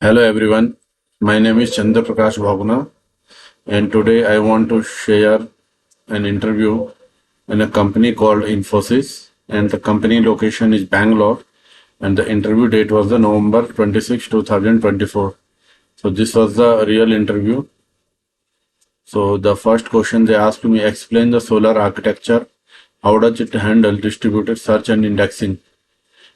Hello everyone, my name is Chandra Prakash Bhaguna and today I want to share an interview in a company called Infosys and the company location is Bangalore and the interview date was the November 26, 2024. So this was the real interview. So the first question they asked me, explain the Solar architecture. How does it handle distributed search and indexing?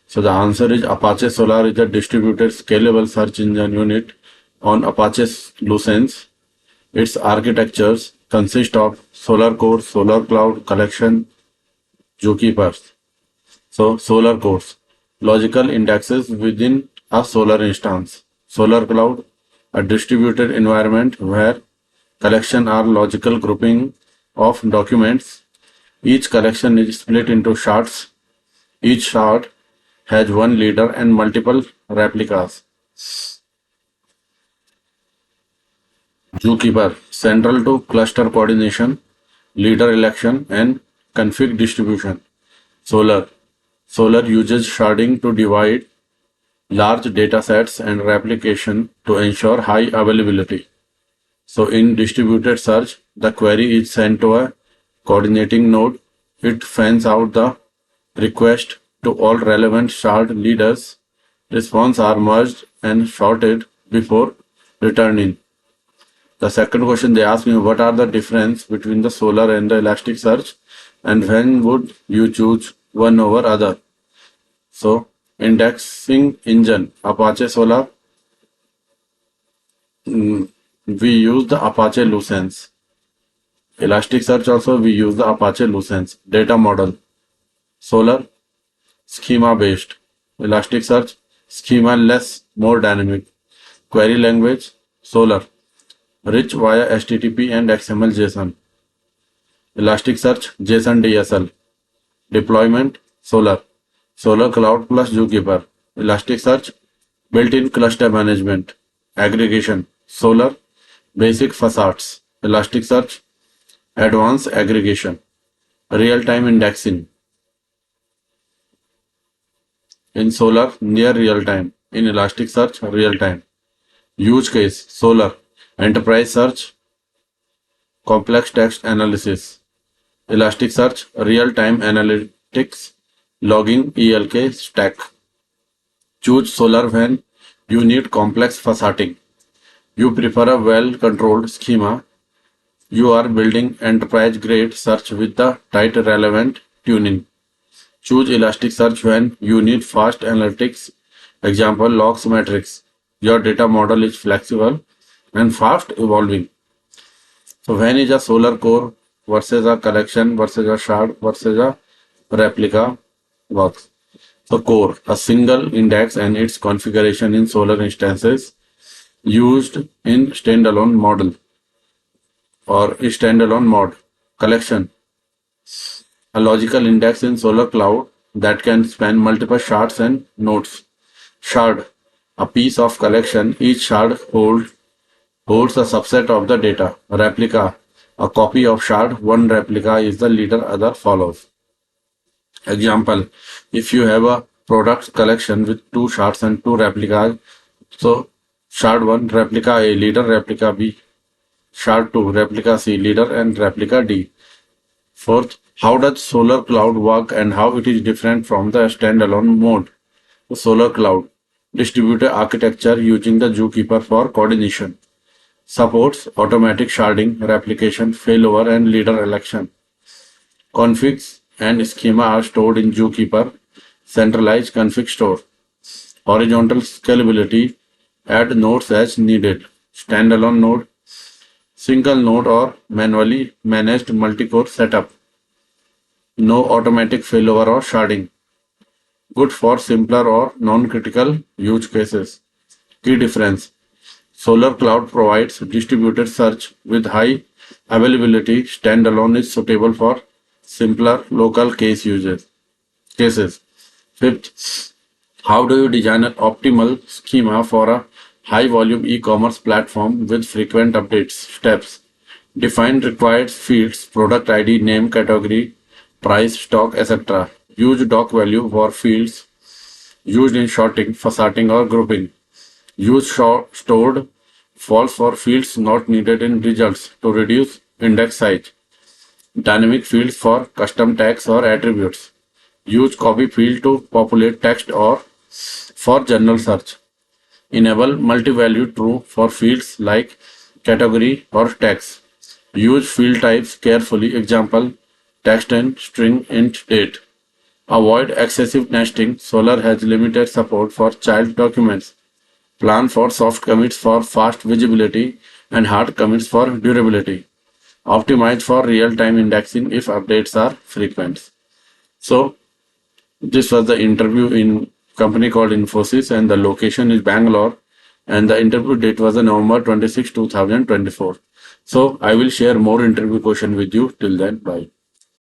So the answer is Apache Solar is a distributed scalable search engine unit on Apache Lucene. Its architectures consist of Solar Core, Solar Cloud, Collection, Zookeepers. So Solar Cores, logical indexes within a Solar instance. Solar Cloud, a distributed environment where collection are logical grouping of documents. Each collection is split into shards. Each shard has one leader and multiple replicas. Zookeeper, central to cluster coordination, leader election, and config distribution. Solar. Solar uses sharding to divide large data sets and replication to ensure high availability. So in distributed search, the query is sent to a coordinating node. It fans out the request to all relevant shard leaders. Responses are merged and sorted before returning. The second question they asked me, what are the difference between the Solar and the Elasticsearch and when would you choose one over other? So indexing engine, Apache Solar, we use the Apache Lucene. Elasticsearch also we use the Apache Lucene. Data model, Solar, schema based. Elasticsearch, schema less, more dynamic. Query language, Solar, rich via HTTP and XML JSON. Elasticsearch, JSON DSL. Deployment, Solar, Solar Cloud plus Zookeeper. Elasticsearch, built-in cluster management. Aggregation, Solar, basic facades. Elasticsearch, advanced aggregation. Real-time indexing. In Solar, near real-time. In Elasticsearch, real-time. Use case, Solar, enterprise search, complex text analysis. Elasticsearch, real-time analytics, logging, ELK, stack. Choose Solar when you need complex facetting. You prefer a well-controlled schema. You are building enterprise-grade search with the tight relevant tuning. Choose Elasticsearch when you need fast analytics. Example, logs matrix. Your data model is flexible and fast evolving. So when is a Solar core versus a collection versus a shard versus a replica works? So core, a single index and its configuration in Solar instances used in standalone model or standalone mod. Collection, a logical index in Solar Cloud that can span multiple shards and nodes. Shard, a piece of collection. Each shard holds a subset of the data. Replica, a copy of shard. One replica is the leader, other follows. Example, if you have a product collection with two shards and two replicas, so shard 1, replica A, leader, replica B. Shard 2, replica C, leader, and replica D. Fourth, how does Solar Cloud work and how it is different from the standalone mode? The Solar Cloud, distributed architecture using the Zookeeper for coordination. Supports automatic sharding, replication, failover, and leader election. Configs and schema are stored in Zookeeper, centralized config store. Horizontal scalability, add nodes as needed. Standalone node, single node or manually managed multi-core setup. No automatic failover or sharding. Good for simpler or non-critical use cases. Key difference. Solar Cloud provides distributed search with high availability. Standalone is suitable for simpler local cases. Fifth, how do you design an optimal schema for a high volume e-commerce platform with frequent updates? Steps. Define required fields, product ID, name, category, price, stock, etc. Use doc value for fields used in sorting, facetting, or grouping. Use stored false for fields not needed in results to reduce index size. Dynamic fields for custom tags or attributes. Use copy field to populate text or for general search. Enable multi-value true for fields like category or text. Use field types carefully. Example, text and string int date. Avoid excessive nesting. Solr has limited support for child documents. Plan for soft commits for fast visibility and hard commits for durability. Optimize for real-time indexing if updates are frequent. So this was the interview in company called Infosys and the location is Bangalore and the interview date was November 26, 2024. So I will share more interview question with you. Till then, bye.